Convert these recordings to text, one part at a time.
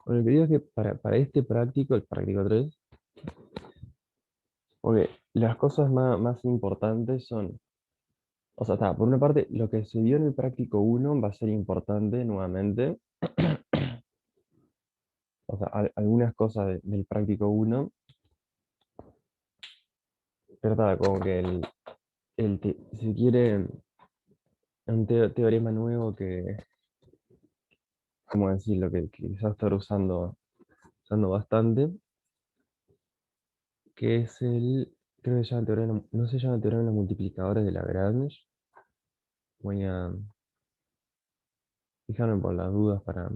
Bueno, lo que digo es que para este práctico, el práctico 3 porque las cosas más importantes son, o sea, está, por una parte, lo que se dio en el práctico uno va a ser importante nuevamente, o sea, algunas cosas del práctico uno pero está, como que si se quiere, un teorema nuevo que, ¿cómo decirlo? Que quizás estar usando bastante, que es creo que se llama el teorema, no se llama el teorema de los multiplicadores de Lagrange. Voy a fijarme por las dudas para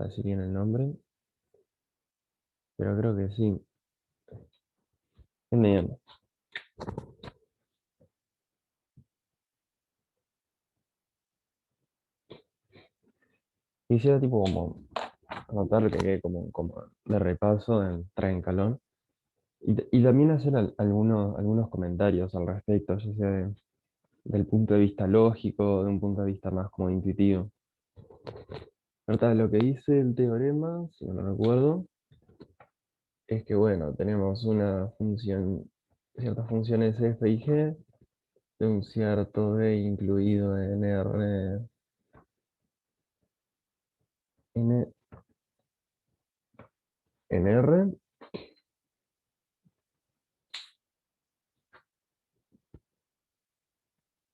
decir bien el nombre, pero creo que sí. Es mediano. Quisiera tipo como anotar lo que quede como de repaso, trae en calón, y también hacer algunos comentarios al respecto, ya sea del punto de vista lógico, de un punto de vista más como intuitivo. Ahorita lo que dice el teorema, si no lo recuerdo, es que bueno, tenemos una función, ciertas funciones f y g, de un cierto b incluido en en, en R,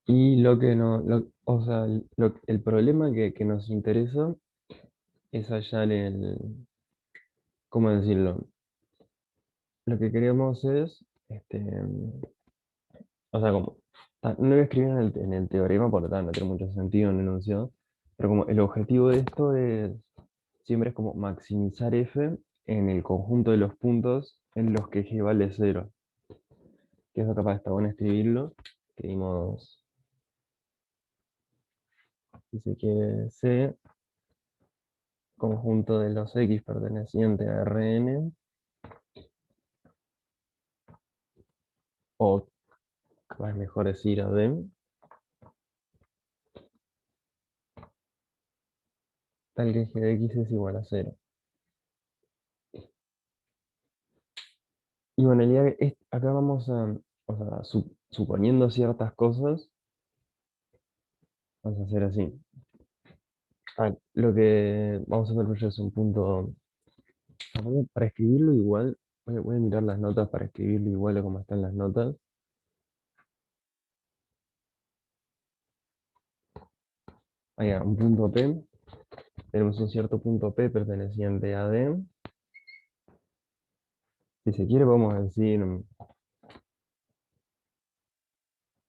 y lo que no, o sea, el problema que nos interesa es hallar ¿cómo decirlo? Lo que queremos es, o sea, como, no lo voy a escribir en el teorema, por lo tanto, no tiene mucho sentido en el enunciado, pero como el objetivo de esto siempre es como maximizar f en el conjunto de los puntos en los que g vale cero, que eso capaz está bueno escribirlo. Escribimos, si se quiere, c, conjunto de los x perteneciente a Rn, o capaz es mejor decir a D, tal que g de x es igual a cero. Y bueno, acá vamos a, o sea, suponiendo ciertas cosas, vamos a hacer así. Lo que vamos a hacer pues es un punto, para escribirlo igual, voy a mirar las notas para escribirlo igual a como están las notas. Ahí, un punto P, tenemos un cierto punto P perteneciente a D. Si se quiere, podemos decir,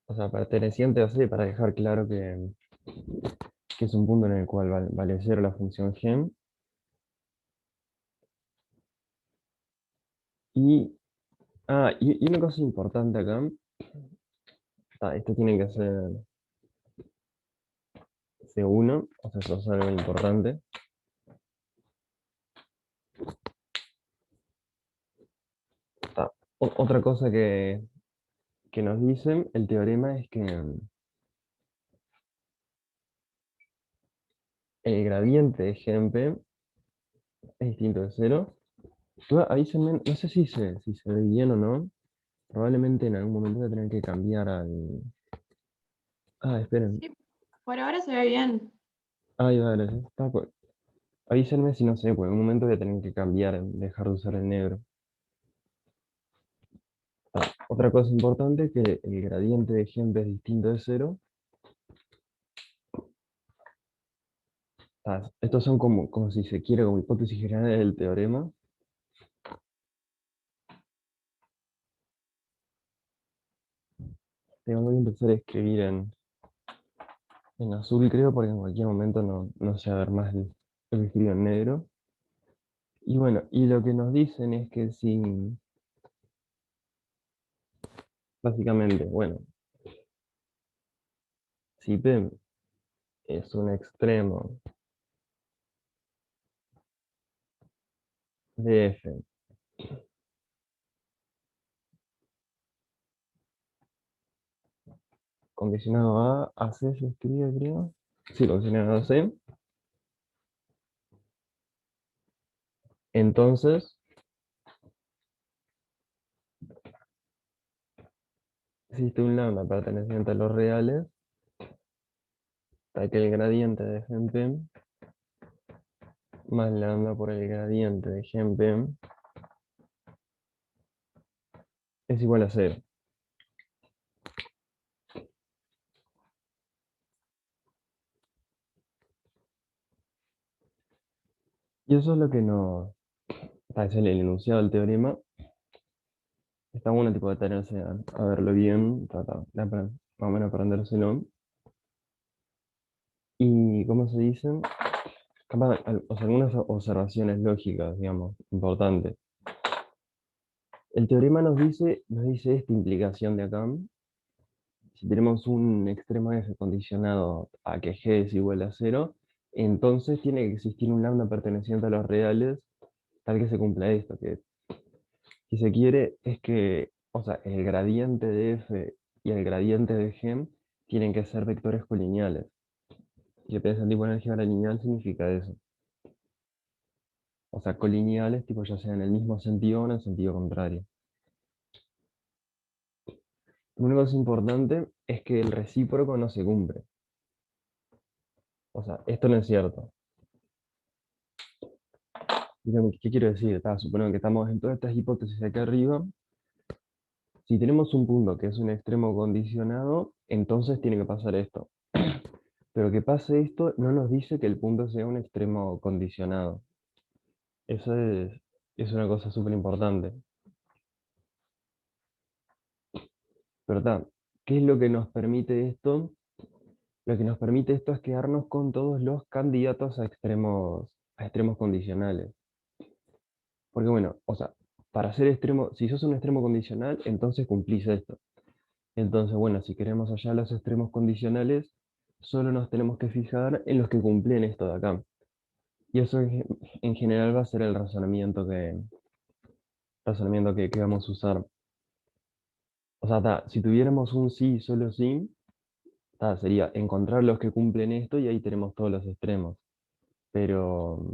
o sea, perteneciente a C, para dejar claro que es un punto en el cual vale cero la función g. Y, y una cosa importante acá, esto tiene que ser C1, o sea, eso es algo importante. Otra cosa que nos dicen el teorema es que el gradiente de g en P es distinto de cero. Avísenme, no sé si se ve bien o no. Probablemente en algún momento voy a tener que cambiar al... esperen. Sí, por ahora se ve bien. Ay, vale, avísenme si no sé, pues en un momento voy a tener que cambiar, dejar de usar el negro. Otra cosa importante es que el gradiente de g en P es distinto de cero. Estos son como si se quiere, como hipótesis generales del teorema. Voy a empezar a escribir en azul, creo, porque en cualquier momento no se va a ver más lo que escribo en negro. Y bueno, y lo que nos dicen es que si, básicamente, bueno, si P es un extremo de F condicionado a C, se escribe, creo. Sí, condicionado a C. Entonces, existe un lambda perteneciente a los reales, tal que el gradiente de gen p más lambda por el gradiente de gen p es igual a cero. Y eso es lo que nos... Es el enunciado del teorema. Está bueno tipo detenerse a verlo bien, tratar de más o menos aprendérselo. Y, ¿cómo se dice? Capaz, o sea, algunas observaciones lógicas, digamos, importantes. El teorema nos dice esta implicación de acá. Si tenemos un extremo f condicionado a que g es igual a cero, entonces tiene que existir un lambda perteneciente a los reales tal que se cumpla esto, que si se quiere es que, o sea, el gradiente de f y el gradiente de g tienen que ser vectores colineales. Si piensan tipo en álgebra lineal significa eso. O sea, colineales, tipo ya sea en el mismo sentido o en el sentido contrario. Una cosa importante es que el recíproco no se cumple. O sea, esto no es cierto. Dígame, ¿qué quiero decir? Suponiendo que estamos en todas estas hipótesis de acá arriba. Si tenemos un punto que es un extremo condicionado, entonces tiene que pasar esto. Pero que pase esto no nos dice que el punto sea un extremo condicionado. Eso es una cosa súper importante. Pero ¿qué es lo que nos permite esto? Lo que nos permite esto es quedarnos con todos los candidatos a extremos condicionales. Porque bueno, o sea, para ser extremo, si sos un extremo condicional, entonces cumplís esto. Entonces, bueno, si queremos hallar los extremos condicionales, solo nos tenemos que fijar en los que cumplen esto de acá. Y eso en general va a ser el razonamiento que vamos a usar. O sea, si tuviéramos un sí, solo sí, sería encontrar los que cumplen esto y ahí tenemos todos los extremos. Pero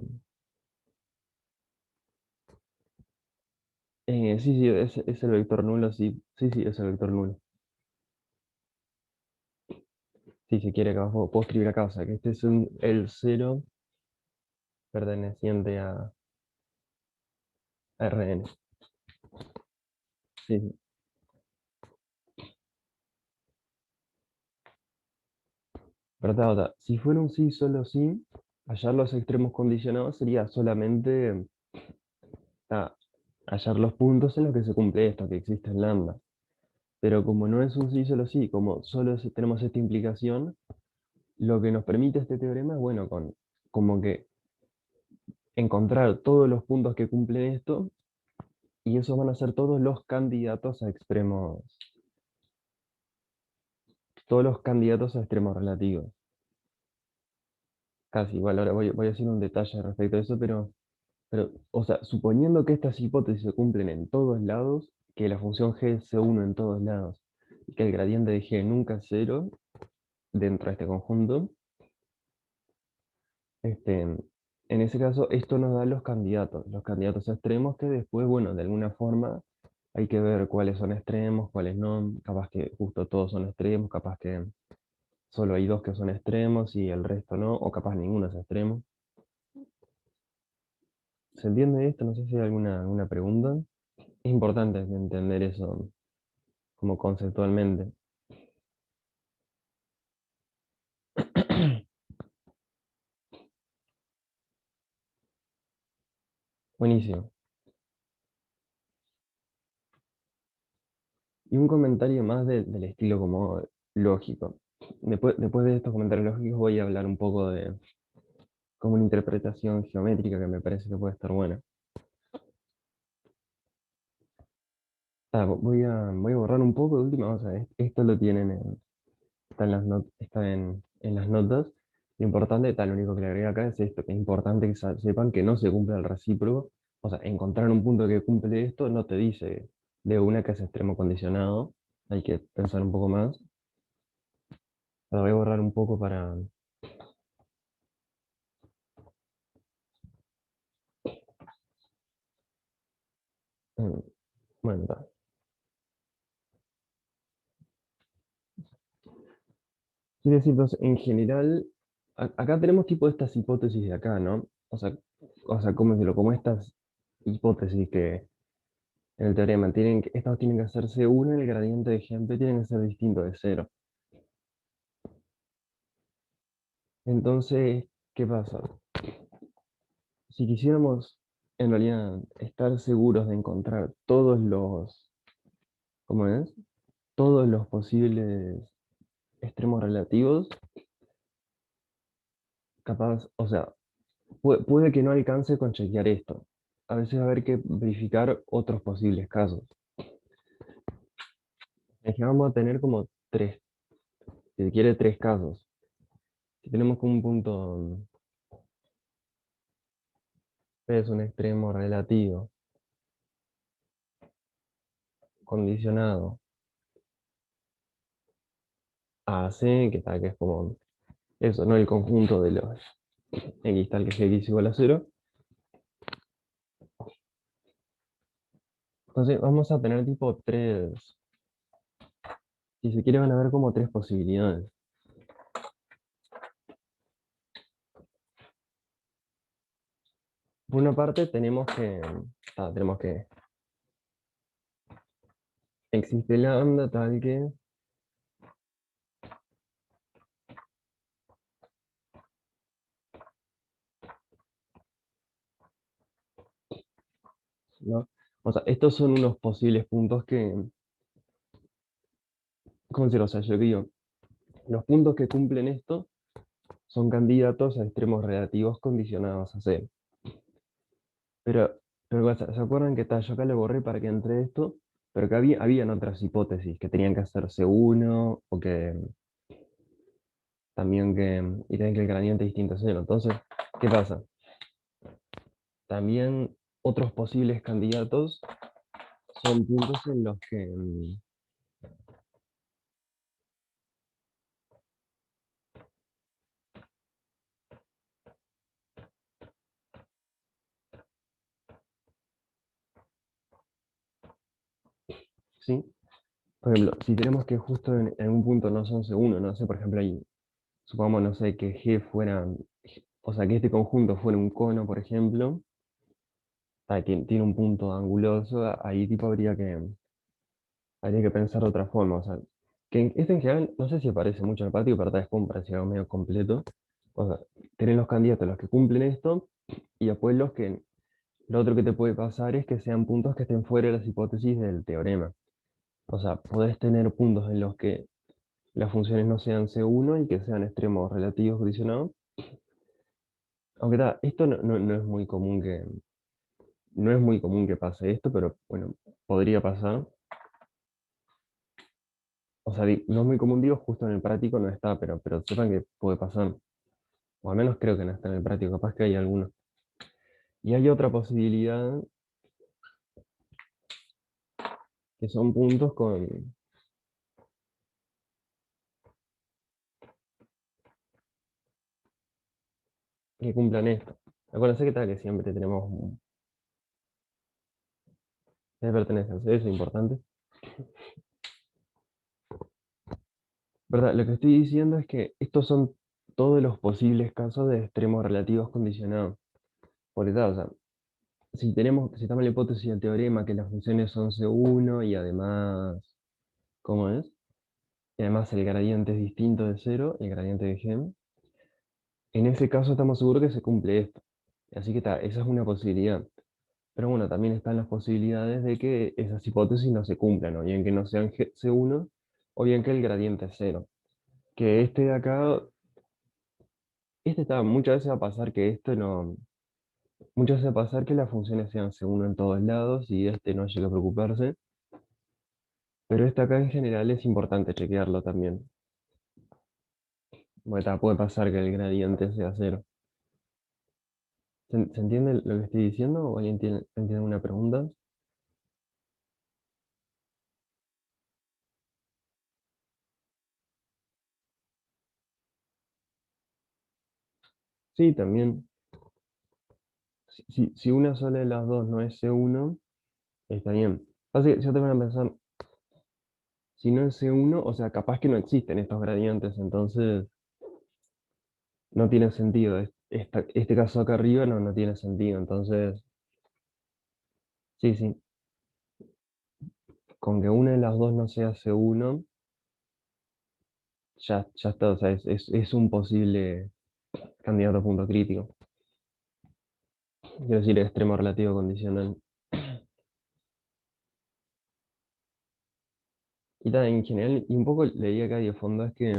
sí, sí, es el vector nulo, sí. Sí, sí, es el vector nulo. Sí, si quiere, acá puedo escribir acá, o sea, que este es el cero perteneciente a Rn. Sí, sí. Pero si fuera un sí, solo sí, hallar los extremos condicionados sería solamente hallar los puntos en los que se cumple esto, que existe en lambda. Pero como no es un sí, solo sí, como solo tenemos esta implicación, lo que nos permite este teorema es, bueno, como que encontrar todos los puntos que cumplen esto, y esos van a ser todos los candidatos a extremos relativos. Casi igual, ahora voy a hacer un detalle respecto a eso, pero, o sea, suponiendo que estas hipótesis se cumplen en todos lados, que la función g es C1 en todos lados, y que el gradiente de g nunca es cero dentro de este conjunto, en ese caso esto nos da los candidatos a extremos que después, bueno, de alguna forma hay que ver cuáles son extremos, cuáles no, capaz que justo todos son extremos, capaz que solo hay dos que son extremos y el resto no, o capaz ninguno es extremo. ¿Se entiende esto? No sé si hay alguna pregunta. Es importante entender eso como conceptualmente. Buenísimo. Y un comentario más del estilo como lógico. Después de estos comentarios lógicos voy a hablar un poco de como una interpretación geométrica que me parece que puede estar buena. Voy a borrar un poco de última, o sea, esto lo tienen está en las notas. Lo importante, lo único que le agrego acá es esto, que es importante que sepan que no se cumple el recíproco. O sea, encontrar un punto que cumple esto no te dice de una que es extremo condicionado. Hay que pensar un poco más. La voy a borrar un poco Bueno, ta. Quiere decir, entonces, en general, acá tenemos tipo estas hipótesis de acá, ¿no? ¿Cómo decirlo? Como estas hipótesis que en el teorema estas tienen que hacerse uno y el gradiente de Hempel tiene que ser distinto de cero. Entonces, ¿qué pasa? Si quisiéramos en realidad estar seguros de encontrar ¿cómo es? Todos los posibles extremos relativos, capaz, o sea, puede que no alcance con chequear esto. A veces va a haber que verificar otros posibles casos. Es que vamos a tener como tres, si se quiere, tres casos. Si tenemos como un punto P es un extremo relativo condicionado a C, que es como eso, no el conjunto de los x tal que es x igual a cero. Entonces vamos a tener tipo tres, si se quiere van a haber como tres posibilidades. Por una parte tenemos que existe lambda tal que ¿no? O sea, estos son unos posibles puntos ¿cómo decirlo? O sea, yo digo, los puntos que cumplen esto son candidatos a extremos relativos condicionados a C. Pero, ¿se acuerdan que yo acá le borré para que entre esto? Pero que habían otras hipótesis que tenían que hacerse uno o que también y también que el gradiente es distinto a cero. Entonces, ¿qué pasa? También otros posibles candidatos son puntos en los que, ¿sí? Por ejemplo, si tenemos que justo en un punto no son C1, no sé, por ejemplo, supongamos, no sé, que G fuera, o sea, que este conjunto fuera un cono, por ejemplo, tiene un punto anguloso, ahí tipo habría que pensar de otra forma, o sea, esto en general, no sé si aparece mucho en el práctico, pero tal vez como para decir algo medio completo, o sea, tener los candidatos, los que cumplen esto, y después lo otro que te puede pasar es que sean puntos que estén fuera de las hipótesis del teorema. O sea, podés tener puntos en los que las funciones no sean C1 y que sean extremos relativos condicionados. Aunque esto no es muy común no es muy común que pase esto, pero bueno, podría pasar. O sea, no es muy común, digo, justo en el práctico no está, pero sepan que puede pasar. O al menos creo que no está en el práctico, capaz que hay alguno. Y hay otra posibilidad, que son puntos que cumplan esto. Acuérdense que tal que siempre tenemos de pertenencia, eso es importante. ¿Verdad? Lo que estoy diciendo es que estos son todos los posibles casos de extremos relativos condicionados. Por eso, o sea, si estamos en la hipótesis del teorema que las funciones son C1 y además, ¿cómo es? Y además el gradiente es distinto de cero, el gradiente de G, en ese caso estamos seguros que se cumple esto. Así que esa es una posibilidad. Pero bueno, también están las posibilidades de que esas hipótesis no se cumplan, o bien que no sean C1, o bien que el gradiente es cero. Que este de acá, muchas veces va a pasar que esto no, muchas veces va a pasar que las funciones sean C1 en todos lados y este no llega a preocuparse. Pero este acá en general es importante chequearlo también. Porque puede pasar que el gradiente sea cero. ¿Se entiende lo que estoy diciendo? ¿O alguien tiene una pregunta? Sí, también. Si una sola de las dos no es C1, está bien. Así que yo te voy a pensar, si no es C1, o sea, capaz que no existen estos gradientes, entonces no tiene sentido. Este caso acá arriba no tiene sentido, entonces, sí, sí, con que una de las dos no sea C1, ya está, o sea, es un posible candidato a punto crítico. Quiero decir, extremo relativo condicional. Y tal, en general, y un poco leí acá de fondo, es que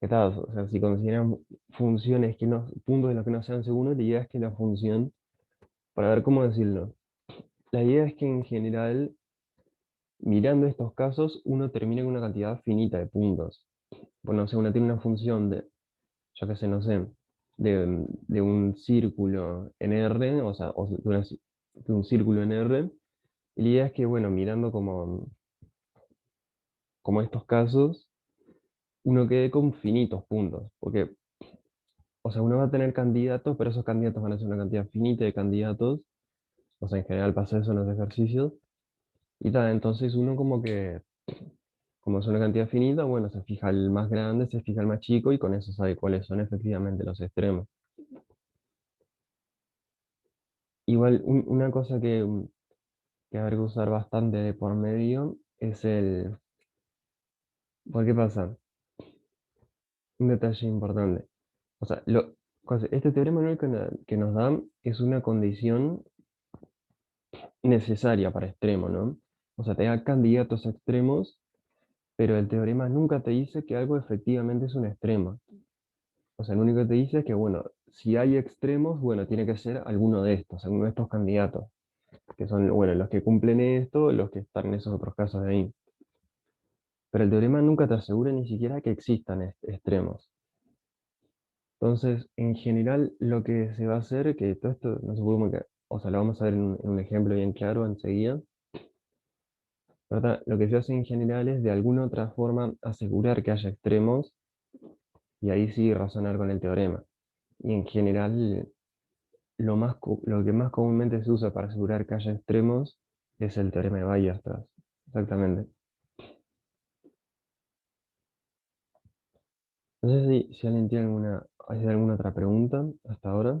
tal, o sea, si consideran funciones que no, puntos de los que no sean C1, la idea es que la función, para ver cómo decirlo, la idea es que en general, mirando estos casos, uno termina con una cantidad finita de puntos. Bueno, o sea, uno tiene una función de, yo qué sé, no sé, de un círculo en R, o sea, de un círculo en R, y la idea es que, bueno, mirando como estos casos, uno quede con finitos puntos, porque, o sea, uno va a tener candidatos, pero esos candidatos van a ser una cantidad finita de candidatos, o sea, en general pasa eso en los ejercicios, y tal, entonces uno como es una cantidad finita, bueno, se fija el más grande, se fija el más chico, y con eso sabe cuáles son efectivamente los extremos. Igual, una cosa que habrá que usar bastante de por medio es ¿por qué pasa? Un detalle importante. O sea, este teorema no que nos da es una condición necesaria para extremo, ¿no? O sea, te da candidatos a extremos, pero el teorema nunca te dice que algo efectivamente es un extremo. O sea, lo único que te dice es que, bueno, si hay extremos, bueno, tiene que ser alguno de estos candidatos, que son, bueno, los que cumplen esto, los que están en esos otros casos de ahí. Pero el teorema nunca te asegura ni siquiera que existan extremos. Entonces, en general, lo que se va a hacer, que todo esto no se puede o sea, lo vamos a ver en un ejemplo bien claro enseguida, ¿verdad? Lo que se hace en general es de alguna otra forma asegurar que haya extremos y ahí sí razonar con el teorema. Y en general, lo que más comúnmente se usa para asegurar que haya extremos es el teorema de Weierstrass. Exactamente. No sé si alguien tiene ¿hay alguna otra pregunta hasta ahora?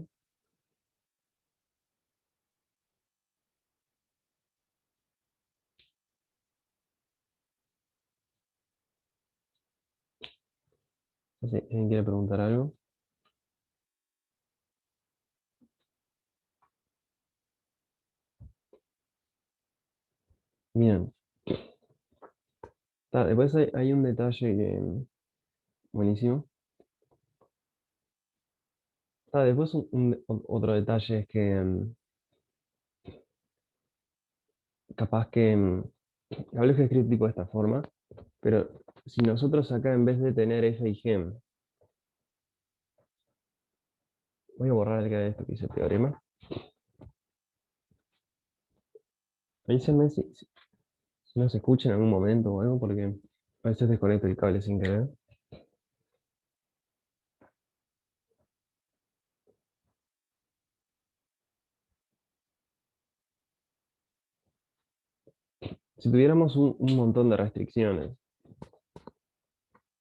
No sé, ¿alguien quiere preguntar algo? Bien. Después hay un detalle buenísimo. Después otro detalle es que capaz que hablo que escrito tipo de esta forma, pero si nosotros acá en vez de tener f y gem, voy a borrar acá esto que dice teorema. Avísenme si no se escucha en algún momento o algo, porque a veces desconecto el cable sin querer. Si tuviéramos un montón de restricciones,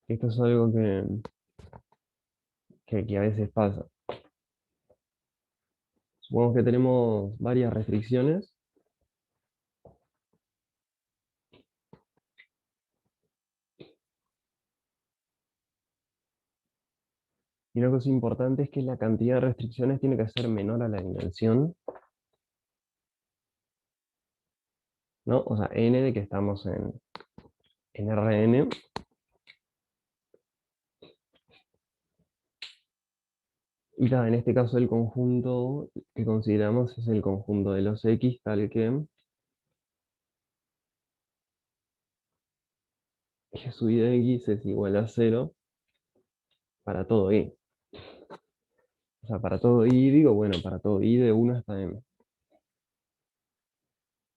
esto es algo que a veces pasa. Supongamos que tenemos varias restricciones y una cosa importante es que la cantidad de restricciones tiene que ser menor a la dimensión, ¿no? O sea, n de que estamos en Rn. Y en este caso el conjunto que consideramos es el conjunto de los X tal que g sub i de X es igual a cero para todo i. O sea, para todo i digo, bueno, para todo i de 1 hasta m.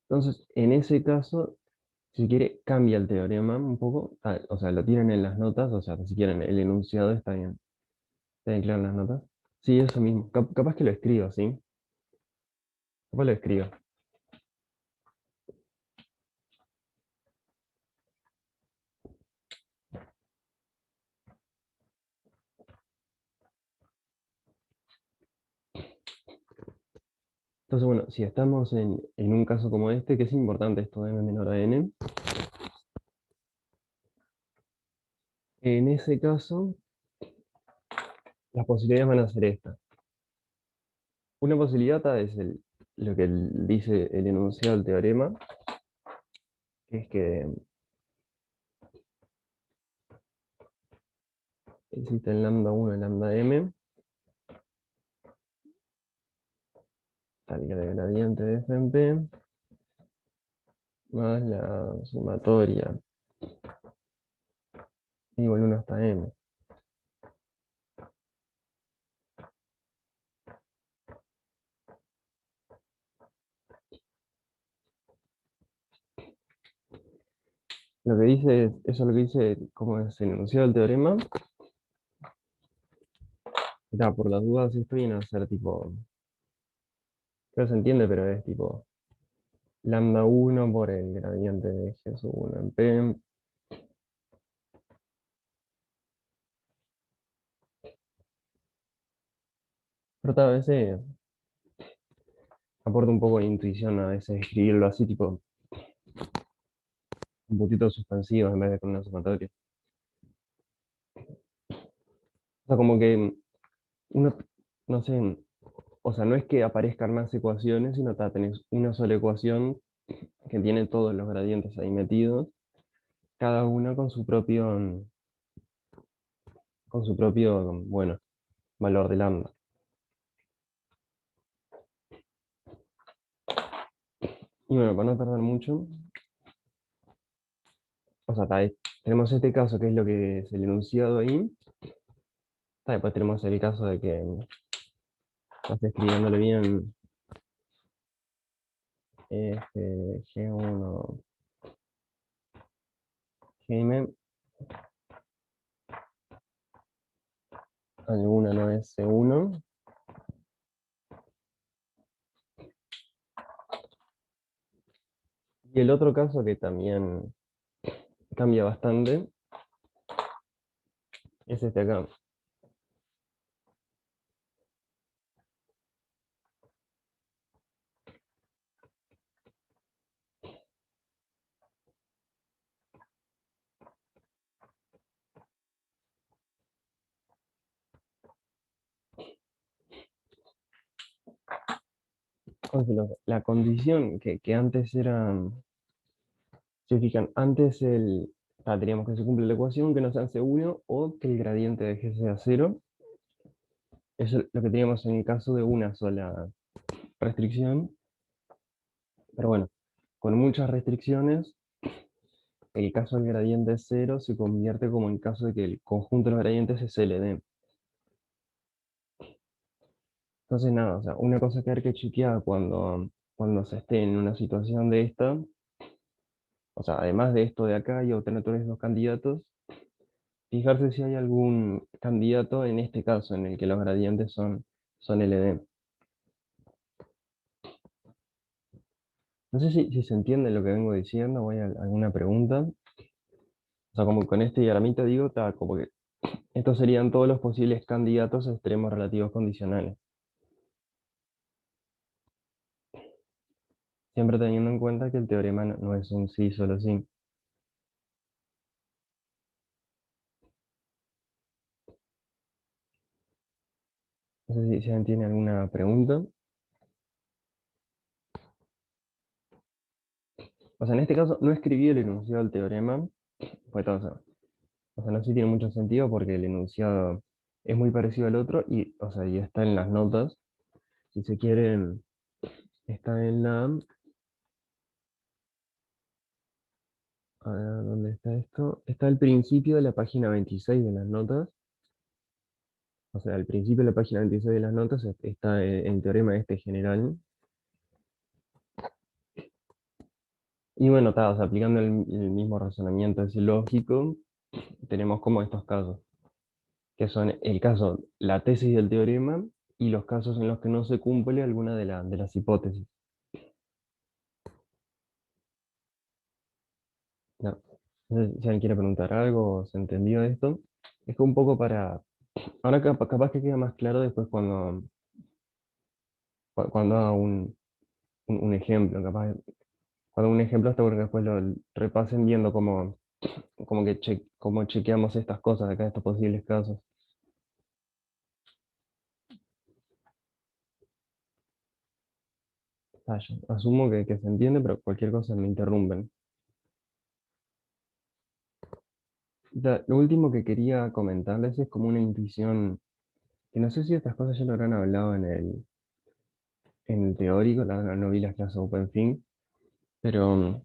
Entonces, en ese caso, si quiere, cambia el teorema un poco. O sea, lo tienen en las notas, o sea, si quieren, el enunciado está bien. ¿Está bien claro en las notas? Sí, eso mismo. Capaz que lo escribo, ¿sí? Capaz lo escribo. Entonces, bueno, si estamos en un caso como este, que es importante esto de m menor a n, en ese caso, las posibilidades van a ser estas. Una posibilidad es lo que dice el enunciado del teorema, que es que existe el lambda 1 y lambda m, tal que el gradiente de f en p, más la sumatoria igual 1 hasta m. Lo que dice, eso es lo que dice, como es el enunciado del teorema. Ya, por las dudas, esto viene a ser tipo, creo que se entiende, pero es tipo lambda 1 por el gradiente de g sub 1 en p. Pero tal vez aporta un poco de intuición a veces escribirlo así, tipo un poquito suspensivo en vez de con una sumatoria. O sea, como que uno, no sé, o sea, no es que aparezcan más ecuaciones, sino que tenés una sola ecuación que tiene todos los gradientes ahí metidos, cada una con su propio, bueno, valor de lambda. Y bueno, para no tardar mucho, o sea, tenemos este caso que es lo que es el enunciado ahí. Después tenemos el caso de que no estoy escribiéndole bien G1, Gm, alguna no es C1. Y el otro caso que también cambia bastante es este acá. Entonces, la condición que antes era, si fijan, antes teníamos que se cumple la ecuación, que no sea C1 o que el gradiente de G sea cero. Eso es lo que teníamos en el caso de una sola restricción. Pero bueno, con muchas restricciones, el caso del gradiente cero se convierte como en caso de que el conjunto de los gradientes es LD. Entonces, nada, o sea, una cosa que hay que chequear cuando se esté en una situación de esta, o sea, además de esto de acá y obtener todos los candidatos, fijarse si hay algún candidato en este caso en el que los gradientes son LD. No sé si se entiende lo que vengo diciendo, o hay alguna pregunta. O sea, como con este diagramita digo, está como que estos serían todos los posibles candidatos a extremos relativos condicionales. Siempre teniendo en cuenta que el teorema no es un sí, solo sí. No sé si alguien tiene alguna pregunta. O sea, en este caso no escribí el enunciado del teorema, pues o sea, no sé si tiene mucho sentido porque el enunciado es muy parecido al otro y, o sea, y está en las notas. Si se quieren, está en a ver, ¿dónde está esto? Está al principio de la página 26 de las notas. O sea, al principio de la página 26 de las notas está el teorema este general. Y bueno, está, o sea, aplicando el mismo razonamiento ese lógico, tenemos como estos casos, que son el caso, la tesis del teorema y los casos en los que no se cumple alguna de las hipótesis. No, no sé si alguien quiere preguntar algo, o se entendió esto. Es que un poco para... Ahora capaz que queda más claro después cuando haga un ejemplo, capaz. Cuando un ejemplo está bueno que después lo repasen viendo cómo que cómo chequeamos estas cosas acá, estos posibles casos. Yo asumo que se entiende, pero cualquier cosa me interrumpen. Lo último que quería comentarles es como una intuición, que no sé si estas cosas ya lo habrán hablado en el teórico, no vi las clases OpenFin, pero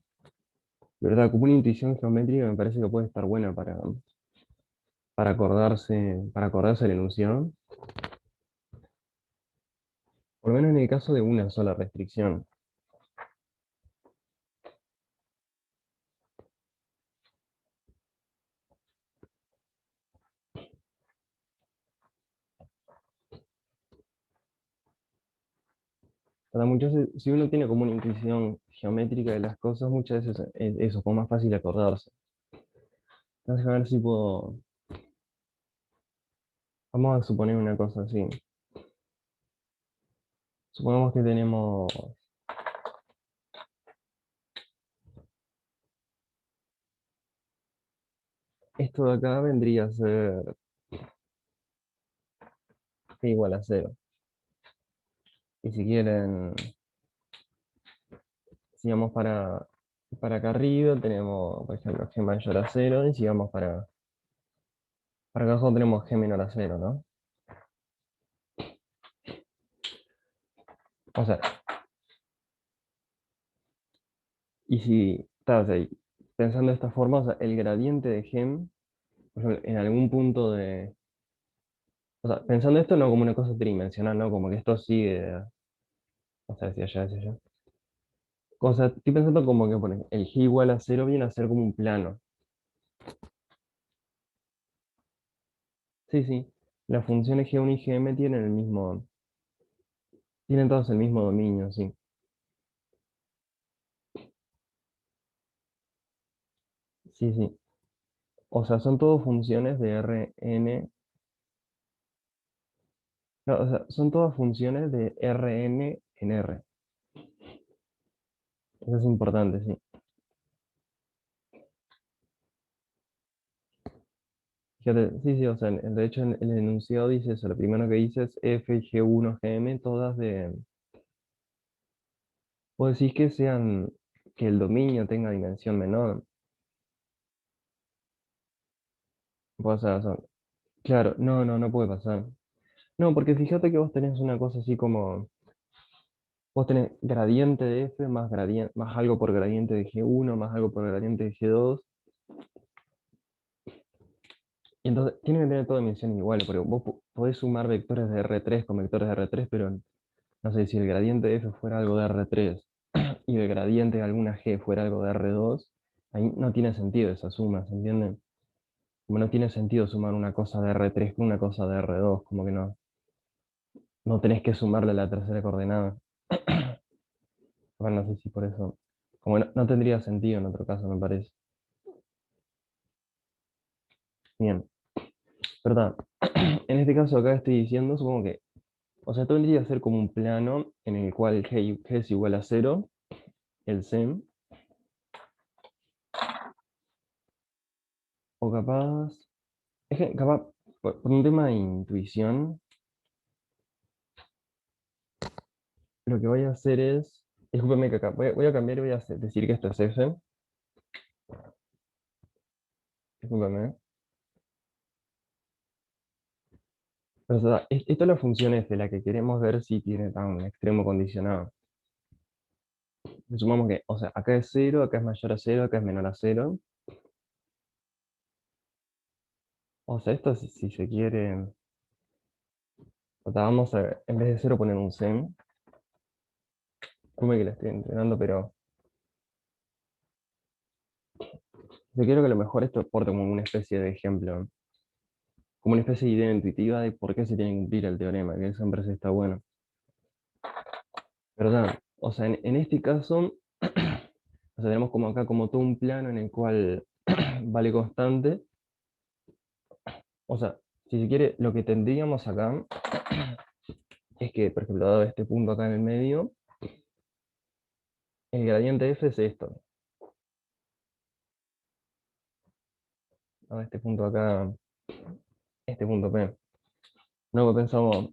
de verdad, como una intuición geométrica me parece que puede estar buena para acordarse del enunciado, por lo menos en el caso de una sola restricción. Para muchas veces, si uno tiene como una intuición geométrica de las cosas, muchas veces es eso, como más fácil acordarse. Entonces, a ver si puedo. Vamos a suponer una cosa así. Supongamos que tenemos esto de acá vendría a ser g igual a cero. Y si quieren, si vamos para acá arriba, tenemos, por ejemplo, g mayor a cero. Y si vamos para acá abajo, tenemos g menor a cero, ¿no? O sea, y si, o sea, pensando de esta forma, o sea, el gradiente de g, por ejemplo, en algún punto de. O sea, pensando esto no como una cosa tridimensional, ¿no? Como que esto sigue, o sea, hacia allá. O sea, estoy pensando como que el g igual a cero viene a ser como un plano. Sí, sí. Las funciones g1 y gm tienen todos el mismo dominio, sí. Sí, sí. O sea, son todas funciones de Rn. No, o sea, son todas funciones de Rn en R. Eso es importante, sí. Fíjate, sí, sí, o sea, de hecho en el enunciado dice eso. Lo primero que dice es f, g1, gm, todas de. Vos decís que el dominio tenga dimensión menor. Vos, o sea, claro, no, no, no puede pasar. No, porque fíjate que vos tenés una cosa así como, vos tenés gradiente de f más, más algo por gradiente de g1 más algo por gradiente de g2, y entonces tienen que tener todas dimensiones iguales, porque vos podés sumar vectores de R3 con vectores de R3, pero no sé, si el gradiente de f fuera algo de R3 y el gradiente de alguna g fuera algo de R2, ahí no tiene sentido esa suma, ¿se entiende? Como no tiene sentido sumar una cosa de R3 con una cosa de R2, como que no tenés que sumarle la tercera coordenada. Bueno, no sé si por eso. Como no tendría sentido en otro caso, me parece. Bien, ¿verdad? En este caso acá estoy diciendo, supongo que. O sea, tendría que ser como un plano en el cual g es igual a cero, el sem, o capaz. Es que capaz, por un tema de intuición, lo que voy a hacer es. Discúlpeme que acá voy a cambiar y voy a decir que esto es f. Discúlpeme. Pero, o sea, esto es la función f, la que queremos ver si tiene tan extremo condicionado. Sumamos que, o sea, acá es cero, acá es mayor a cero, acá es menor a cero. O sea, esto si se quiere. O sea, vamos a, en vez de cero, poner un sem. Como que la estoy entrenando, pero yo quiero que a lo mejor esto aporte como una especie de ejemplo, como una especie de idea intuitiva de por qué se tiene que cumplir el teorema, que eso me parece que está bueno. ¿Verdad? O sea, en este caso, o sea, tenemos como acá como todo un plano en el cual vale constante. O sea, si se quiere, lo que tendríamos acá es que, por ejemplo, dado este punto acá en el medio, el gradiente f es esto, ¿no? Este punto acá, este punto P. Luego pensamos,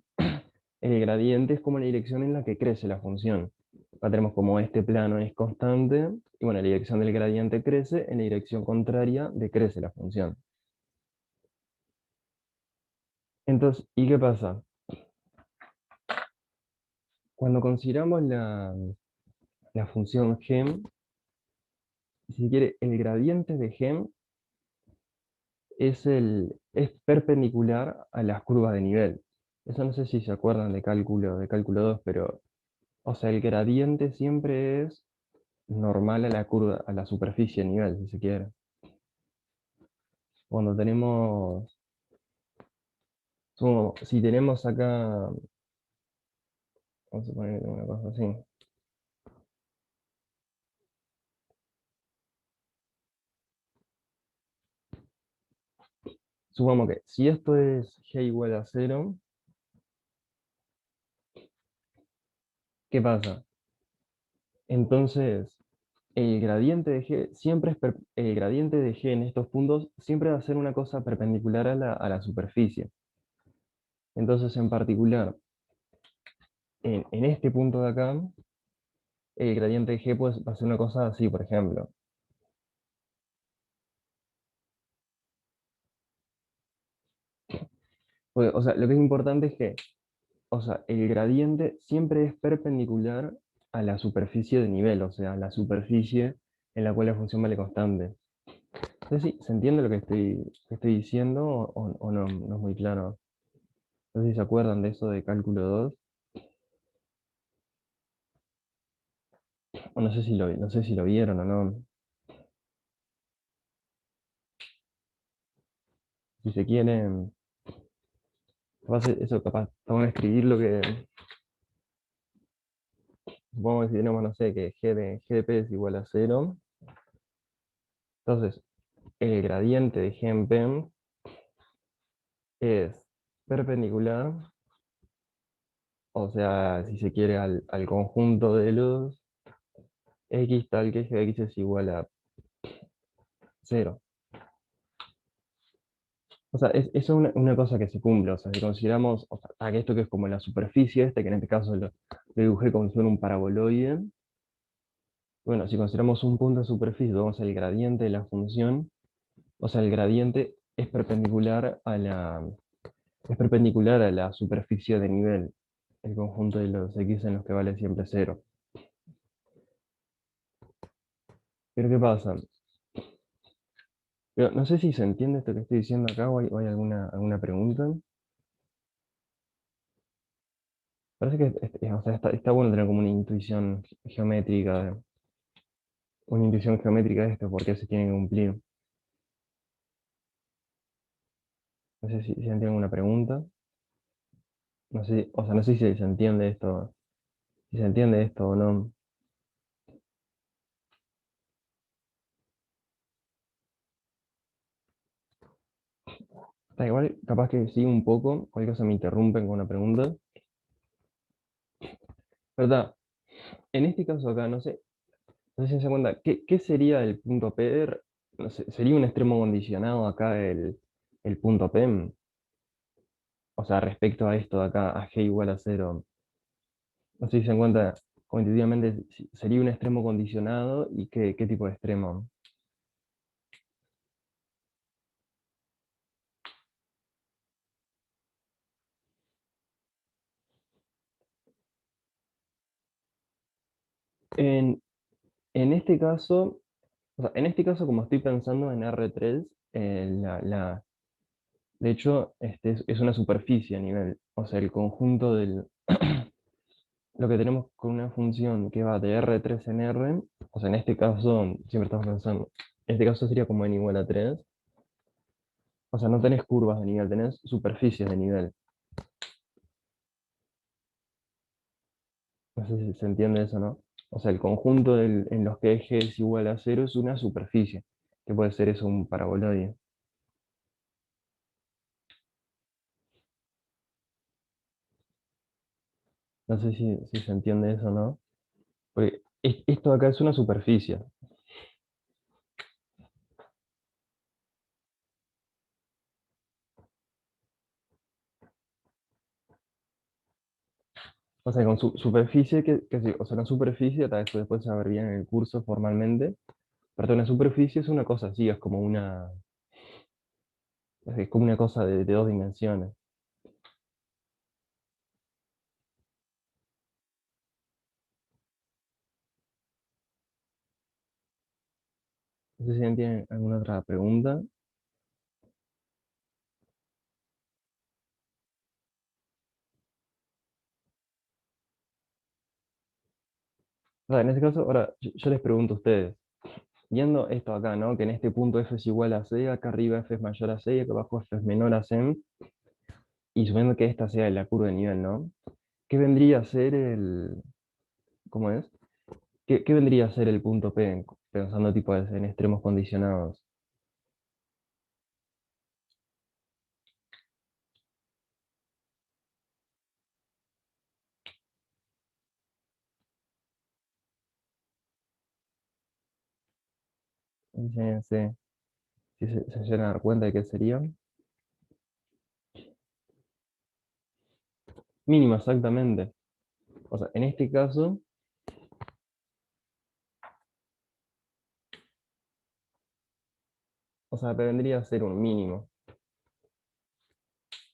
el gradiente es como la dirección en la que crece la función. Acá tenemos como este plano es constante, y bueno, la dirección del gradiente crece, en la dirección contraria decrece la función. Entonces, ¿y qué pasa? Cuando consideramos la función gem, si se quiere, el gradiente de gem es perpendicular a las curvas de nivel. Eso no sé si se acuerdan de cálculo 2, pero, o sea, el gradiente siempre es normal a la curva, a la superficie de nivel, si se quiere. Cuando tenemos, si tenemos acá, vamos a poner una cosa así. Supongamos que si esto es g igual a cero, ¿qué pasa? Entonces, el gradiente de g siempre el gradiente de g en estos puntos siempre va a ser una cosa perpendicular a la superficie. Entonces, en particular, en este punto de acá, el gradiente de g pues, va a ser una cosa así, por ejemplo. O sea, lo que es importante es que, o sea, el gradiente siempre es perpendicular a la superficie de nivel, o sea, a la superficie en la cual la función vale constante. No sé si se entiende lo que estoy diciendo o no, no es muy claro. No sé si se acuerdan de eso de cálculo 2 o no sé si no sé si lo vieron o no. Si se quieren, capaz eso capaz, está bueno escribir lo que, supongamos que si tenemos, no sé, que g de p es igual a cero, entonces el gradiente de g en p es perpendicular, o sea, si se quiere, al conjunto de los x tal que g de x es igual a cero. O sea, eso es una cosa que se cumple. O sea, si consideramos, o sea, que esto que es como la superficie, que en este caso lo dibujé como si fuera un paraboloide. Bueno, si consideramos un punto de superficie, vamos al gradiente de la función. O sea, el gradiente es perpendicular a la superficie de nivel, el conjunto de los x en los que vale siempre cero. Pero ¿qué pasa? Pero no sé si se entiende esto que estoy diciendo acá o hay alguna pregunta. Parece que o sea, está bueno tener como una intuición geométrica, una intuición geométrica de esto, porque se tiene que cumplir. No sé si tienen alguna pregunta. No sé, o sea, no sé si se entiende esto, si se entiende esto o no. Da igual, capaz que sí un poco, cualquier cosa me interrumpen con una pregunta. ¿Verdad? En este caso acá, no sé si se dan cuenta, ¿qué sería el punto P? No sé, ¿sería un extremo condicionado acá el punto P? O sea, respecto a esto de acá, a g igual a cero. No sé si se dan cuenta, como intuitivamente, sería un extremo condicionado y qué tipo de extremo. En, en este caso, o sea, en este caso, como estoy pensando en R3, de hecho, es una superficie a nivel, o sea, el conjunto lo que tenemos con una función que va de R3 en R, o sea, en este caso, siempre estamos pensando, en este caso sería como n igual a 3, o sea, no tenés curvas de nivel, tenés superficies de nivel. No sé si se entiende eso, ¿no? O sea, el conjunto en los que eje es igual a cero es una superficie, que puede ser eso un paraboloide. No sé si se entiende eso, ¿no? Porque Esto acá es una superficie. O sea, con su superficie, sí, o sea, una superficie, tal vez eso después se va a ver bien en el curso formalmente, pero una superficie es una cosa así, es como una cosa de dos dimensiones. No sé si tienen alguna otra pregunta. O sea, en este caso, ahora yo les pregunto a ustedes, viendo esto acá, ¿no? Que en este punto f es igual a c, acá arriba f es mayor a c y acá abajo f es menor a c, y suponiendo que esta sea la curva de nivel, ¿no? ¿Qué vendría a ser ¿cómo es? ¿Qué vendría a ser el punto P, pensando tipo en extremos condicionados? Enséñense, si se llegan a dar cuenta de qué sería. Mínimo, exactamente. O sea, en este caso, o sea, vendría a ser un mínimo.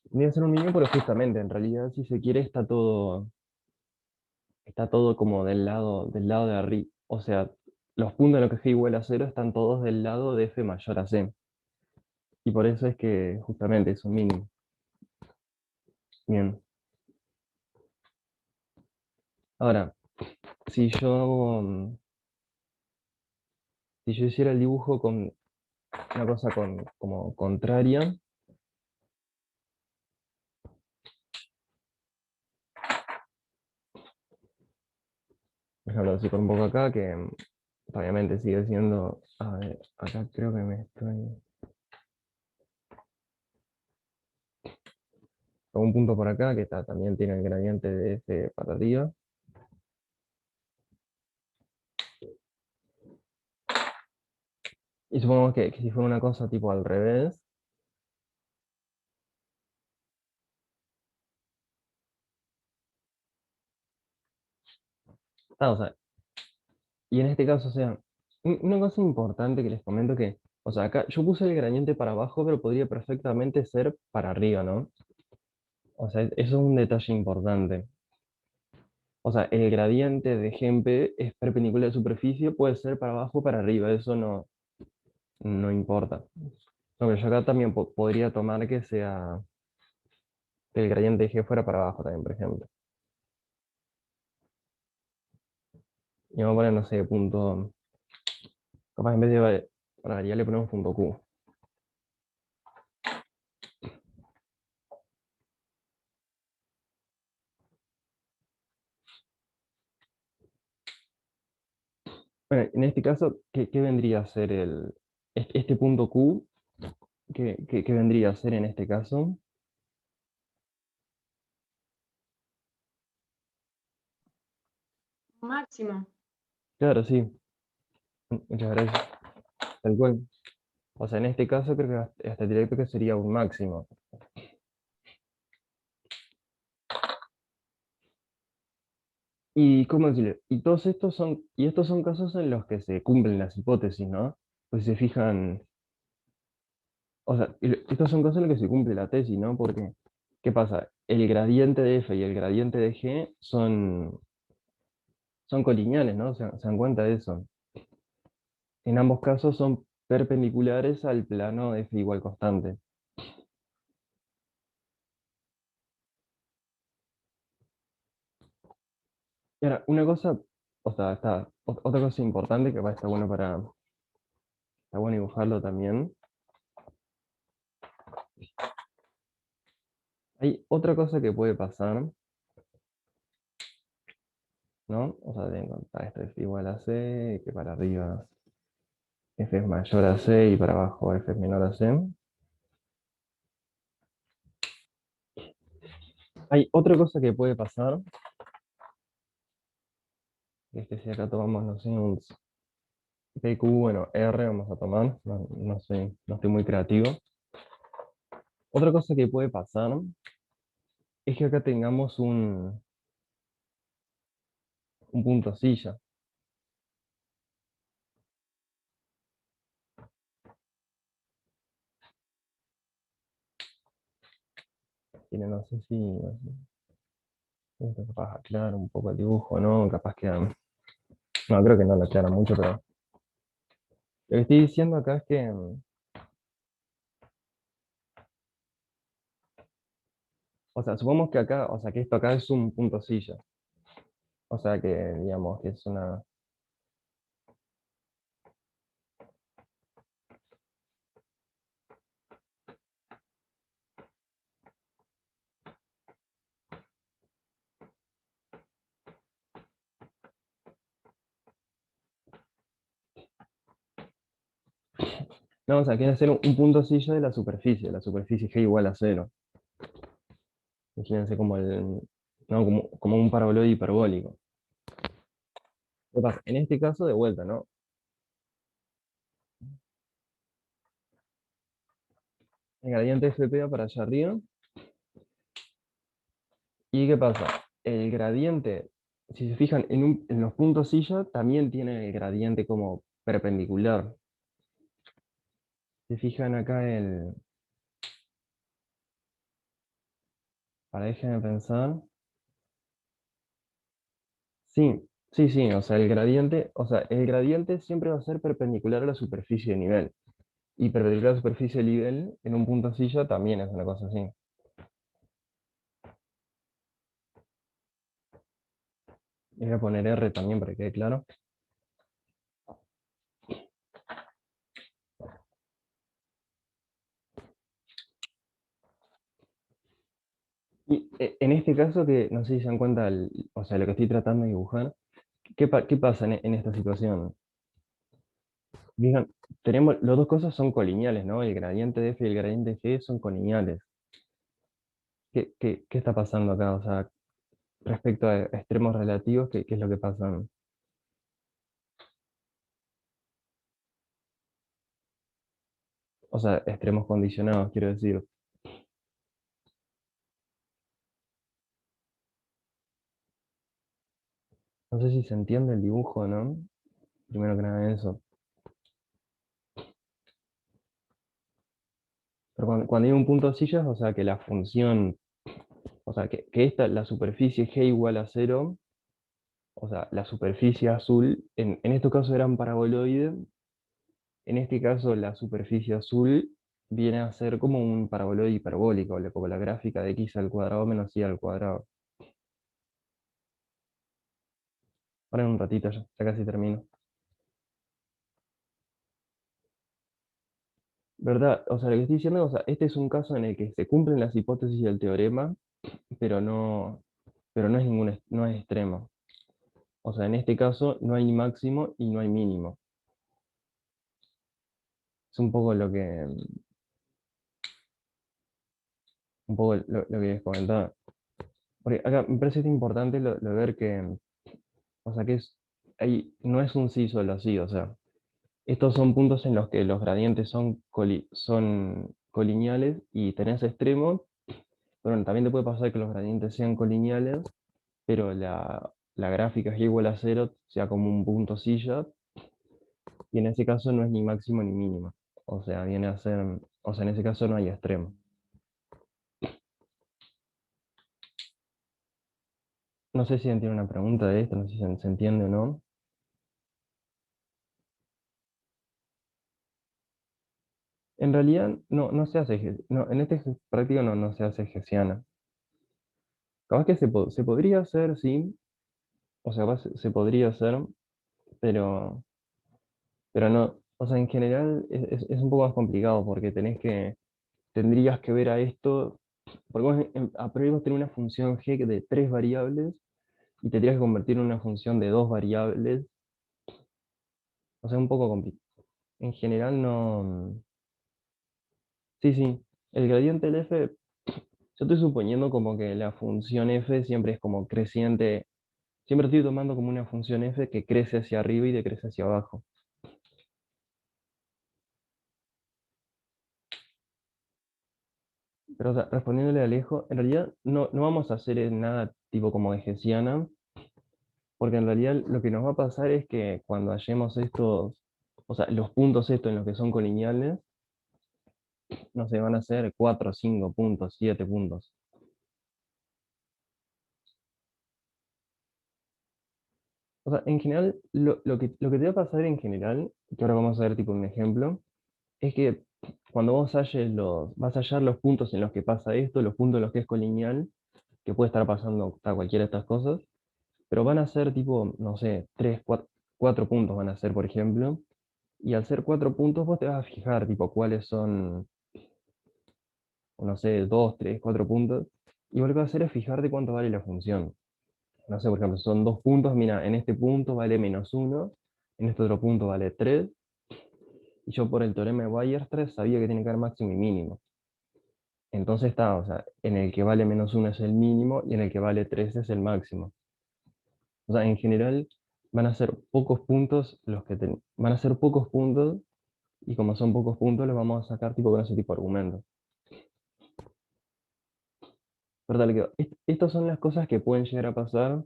Vendría a ser un mínimo, pero justamente, en realidad, si se quiere, está todo como del lado de arriba. O sea, los puntos en los que g igual a cero están todos del lado de f mayor a c. Y por eso es que justamente es un mínimo. Bien. Ahora, si yo, si yo hiciera el dibujo con una cosa como contraria, por ejemplo, si por un poco acá, que obviamente sigue siendo, a ver, acá creo que me estoy, con un punto por acá que también tiene el gradiente de f para arriba. Y supongamos que si fuera una cosa tipo al revés, o sea, y en este caso, o sea, una cosa importante que les comento que, o sea, acá yo puse el gradiente para abajo, pero podría perfectamente ser para arriba, ¿no? O sea, eso es un detalle importante. O sea, el gradiente de GMP es perpendicular a la superficie, puede ser para abajo o para arriba, eso no importa. Aunque yo acá también podría tomar que sea que el gradiente de G fuera para abajo también, por ejemplo. Y vamos a poner, no sé, punto. Capaz en vez de variable le ponemos punto Q. Bueno, en este caso, ¿qué vendría a ser este punto Q? ¿Qué vendría a ser en este caso? Máximo. Claro, sí. Muchas gracias. Tal cual. O sea, en este caso creo que hasta directo que sería un máximo. Y cómo decirle, y estos son casos en los que se cumplen las hipótesis, ¿no? Pues si se fijan, o sea, estos son casos en los que se cumple la tesis, ¿no? Porque, ¿qué pasa? El gradiente de f y el gradiente de g son colineales, ¿no? Se dan cuenta de eso. En ambos casos son perpendiculares al plano f igual constante. Y ahora, una cosa, o sea, otra cosa importante que está bueno dibujarlo también. Hay otra cosa que puede pasar, ¿no? O sea, de encontrar esto es igual a c, y que para arriba f es mayor a c y para abajo f es menor a c. Hay otra cosa que puede pasar, Si acá tomamos, no sé, un PQ, bueno, R vamos a tomar, no sé, no estoy muy creativo. Otra cosa que puede pasar es que acá tengamos un punto silla. No sé si, no sé, esto capaz aclara un poco el dibujo, ¿no? Capaz que, no, creo que no lo aclara mucho, pero lo que estoy diciendo acá es que, o sea, supongamos que acá, o sea, que esto acá es un punto silla. O sea, que digamos que es una... No, o sea, quiere hacer un punto silla de la superficie G igual a cero. Imagínense como no, como un paraboloide hiperbólico. ¿Qué pasa? En este caso, de vuelta, ¿no? El gradiente FP va para allá arriba. ¿Y qué pasa? El gradiente, si se fijan en los puntos silla, también tiene el gradiente como perpendicular. Se fijan acá para déjenme pensar. Sí, sí, sí, el gradiente siempre va a ser perpendicular a la superficie de nivel. Y perpendicular a la superficie de nivel en un punto silla también es una cosa así. Voy a poner R también para que quede claro. Y en este caso, que no sé si se dan cuenta, o sea, lo que estoy tratando de dibujar, ¿qué pasa en esta situación? Digan, las dos cosas son colineales, ¿no? El gradiente de F y el gradiente de G son colineales. ¿Qué está pasando acá? O sea, respecto a extremos relativos, ¿qué es lo que pasa? O sea, extremos condicionados, quiero decir. No sé si se entiende el dibujo, ¿no? Primero que nada eso. Pero cuando hay un punto sillas, o sea, que la función, o sea, la superficie G igual a cero, o sea, la superficie azul, en este caso era un paraboloide, en este caso la superficie azul viene a ser como un paraboloide hiperbólico, como la gráfica de x al cuadrado menos y al cuadrado. Ahora en un ratito ya casi termino. ¿Verdad? O sea, lo que estoy diciendo, o sea, este es un caso en el que se cumplen las hipótesis del teorema, pero no es no es extremo. O sea, en este caso no hay máximo y no hay mínimo. Es un poco un poco lo que les comentaba. Porque acá me parece importante lo de ver que, o sea, no es un sí solo sí, o sea, estos son puntos en los que los gradientes son colineales y tenés extremos, pero bueno, también te puede pasar que los gradientes sean colineales, pero la gráfica es igual a cero, sea como un punto silla, y en ese caso no es ni máximo ni mínimo. O sea, viene a ser, o sea, en ese caso no hay extremo. No sé si tiene una pregunta de esto, no sé si se entiende o no. En realidad no se hace, no, en este práctico no se hace hessiana. Capaz que se podría hacer, sí, o sea, se podría hacer, pero, pero no, o sea, en general es un poco más complicado porque tendrías que ver a esto, porque vos a priori vos tenés una función g de tres variables y tendrías que convertir en una función de dos variables, o sea, un poco complicado. En general no, sí, sí, el gradiente del f, yo estoy suponiendo como que la función f siempre es como creciente, Siempre estoy tomando como una función f que crece hacia arriba y decrece hacia abajo. Pero o sea, respondiéndole a Alejo, en realidad no vamos a hacer nada tipo como de Hessiana, porque en realidad lo que nos va a pasar es que cuando hallemos estos, o sea, los puntos estos en los que son colineales, no sé, van a ser 4, 5 puntos, 7 puntos. O sea, en general, lo que te va a pasar en general, que ahora vamos a ver tipo un ejemplo, es que cuando vos vas a hallar los puntos en los que pasa esto, los puntos en los que es colineal, que puede estar pasando a cualquiera de estas cosas, pero van a ser tipo, no sé, 3, 4 puntos van a ser, por ejemplo, y al ser 4 puntos vos te vas a fijar tipo cuáles son, no sé, 2, 3, 4 puntos, y vos lo que vas a hacer es fijarte cuánto vale la función. No sé, por ejemplo, son 2 puntos, mira, en este punto vale -1, en este otro punto vale 3, y yo por el teorema de Weierstrass sabía que tiene que haber máximo y mínimo. Entonces está, o sea, en el que vale -1 es el mínimo y en el que vale 3 es el máximo. O sea, en general van a ser pocos puntos van a ser pocos puntos y como son pocos puntos los vamos a sacar tipo con ese tipo de argumentos. Pero tal que estas son las cosas que pueden llegar a pasar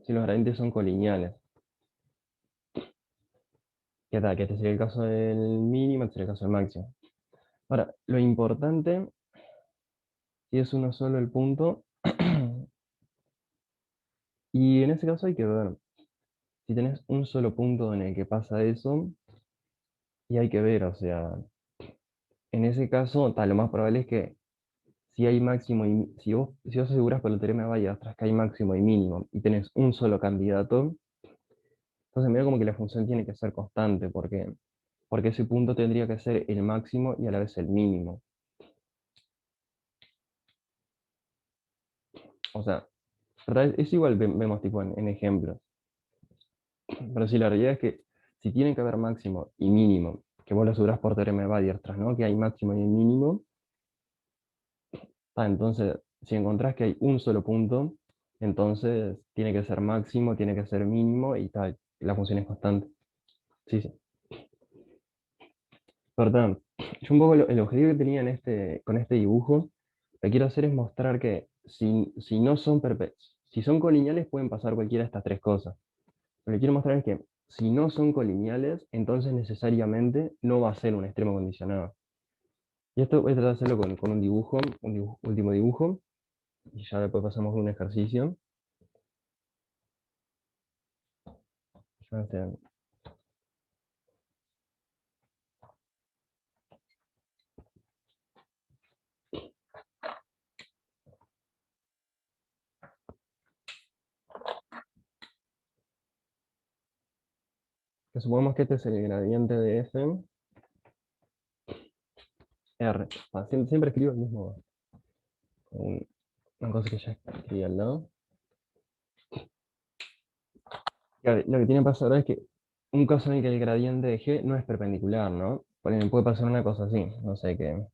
si los gradientes son colineales. Que tal, que este sería el caso del mínimo, este sería el caso del máximo. Ahora, lo importante, si es uno solo el punto, y en ese caso hay que ver, si tenés un solo punto en el que pasa eso, y hay que ver, o sea, en ese caso, tal, lo más probable es que si hay máximo y si vos aseguras por el teorema de Weierstrass que hay máximo y mínimo y tenés un solo candidato, entonces medio como que la función tiene que ser constante, porque ese punto tendría que ser el máximo y a la vez el mínimo. O sea, ¿verdad? Es igual, vemos tipo en ejemplos. Pero si la realidad es que si tiene que haber máximo y mínimo, que vos lo asegurás por teorema de Weierstrass, ¿no? Que hay máximo y mínimo, entonces si encontrás que hay un solo punto, entonces tiene que ser máximo, tiene que ser mínimo y tal, la función es constante. Sí, sí. Perdón, yo un poco el objetivo que tenía con este dibujo, lo que quiero hacer es mostrar que si no son si son colineales pueden pasar cualquiera de estas tres cosas. Lo que quiero mostrar es que si no son colineales, entonces necesariamente no va a ser un extremo condicionado. Y esto voy a tratar de hacerlo con último dibujo, y ya después pasamos a un ejercicio. Ya sea- que supongamos que este es el gradiente de f, r. Siempre escribo el mismo, una cosa que ya escribí al lado. Claro, lo que tiene que pasar ahora es que un caso en el que el gradiente de g no es perpendicular, ¿no? Puede pasar una cosa así, no sé qué.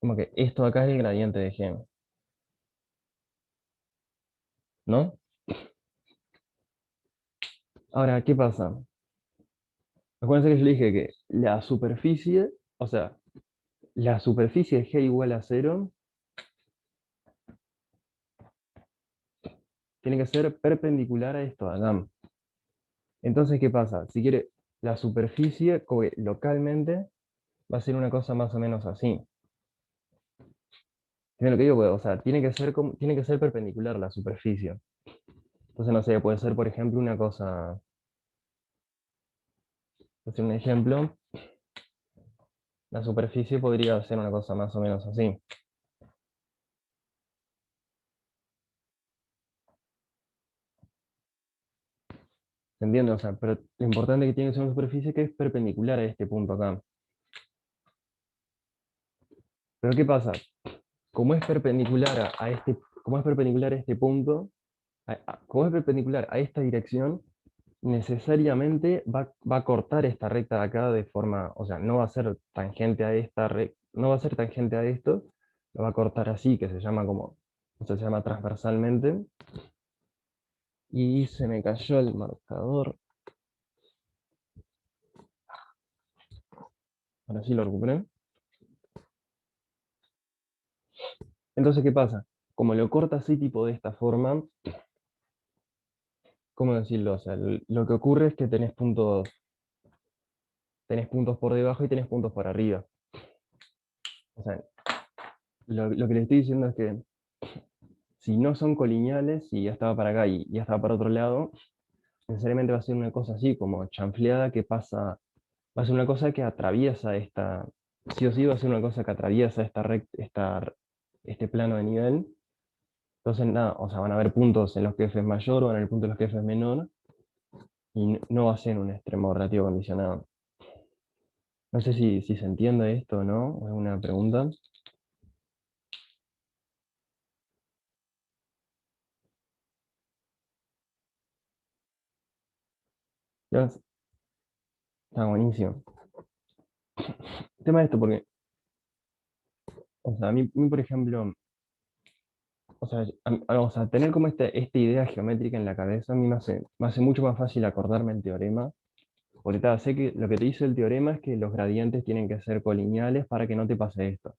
Como que esto acá es el gradiente de g, ¿no? Ahora, ¿qué pasa? Acuérdense que yo le dije que la superficie, o sea, la superficie de g igual a 0 tiene que ser perpendicular a esto de acá. Entonces, ¿qué pasa? Si quiere, la superficie localmente va a ser una cosa más o menos así. ¿Entienden lo que digo? O sea, tiene que ser perpendicular la superficie. Entonces, no sé, puede ser, por ejemplo, una cosa, por hacer un ejemplo, la superficie podría ser una cosa más o menos así. ¿Se entiende? O sea, pero lo importante es que tiene que ser una superficie que es perpendicular a este punto acá. Pero ¿qué pasa? Como es perpendicular como es perpendicular a este punto, como es perpendicular a esta dirección, necesariamente va a cortar esta recta de acá de forma, o sea, no va a ser tangente a esta recta, no va a ser tangente a esto, lo va a cortar así, que se llama como, o sea, se llama transversalmente, y se me cayó el marcador. Ahora sí lo recuperé. Entonces, ¿qué pasa? Como lo corta así, tipo de esta forma, ¿cómo decirlo? O sea, lo que ocurre es que tenés puntos por debajo y tenés puntos por arriba. O sea, lo que le estoy diciendo es que si no son colineales, si ya estaba para acá y ya estaba para otro lado, necesariamente va a ser una cosa así, como chanfleada que pasa, va a ser una cosa que atraviesa esta, sí o sí va a ser una cosa que atraviesa este plano de nivel. Entonces, nada, o sea, van a haber puntos en los que f es mayor, van a haber puntos en los que f es menor, y no va a ser un extremo relativo condicionado. No sé si se entiende esto o no, o es una pregunta. Ya, está buenísimo. El tema de esto, porque, o sea, a mí, por ejemplo, o sea, o sea, tener como esta idea geométrica en la cabeza, a mí me hace mucho más fácil acordarme el teorema, porque sé que lo que te dice el teorema es que los gradientes tienen que ser colineales para que no te pase esto.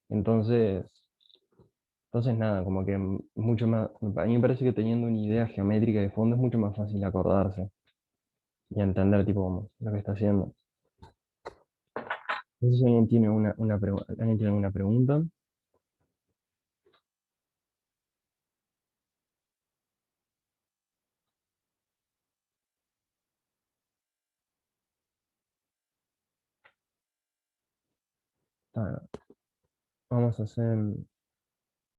Entonces, entonces nada, como que mucho más, a mí me parece que teniendo una idea geométrica de fondo es mucho más fácil acordarse y entender tipo como lo que está haciendo. No sé si alguien tiene ¿alguien tiene alguna pregunta? Ah, vamos a hacer.